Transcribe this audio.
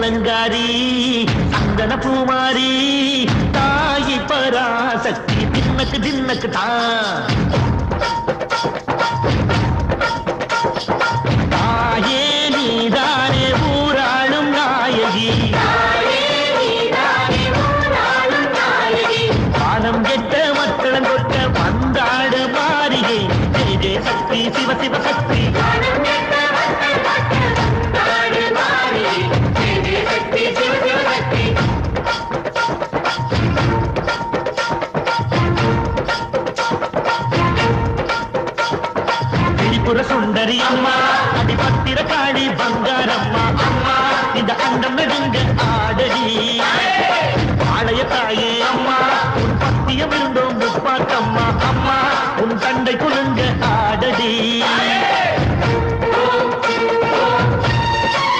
அலங்காரி சந்தன பூமாரி தாயி பராசக்தி தின்னக்கு தின்னக்கு தான் தாயே நீதானே ஊராளும் நாயகி பாலம் கெட்ட மக்களம் கொட்ட வந்தாடு மாறிகை ஜெய ஜெய சக்தி சிவ சிவ சக்தி சுந்தரி அம்மா அடிபத்திர காளி பங்காரம்மா அம்மா இந்த அண்டம் நெடுங்க ஆடடி ஆலய தாயே அம்மா உன் பத்தியம் இருந்தோம் முப்பாக்கம்மா அம்மா உன் தண்டை குழு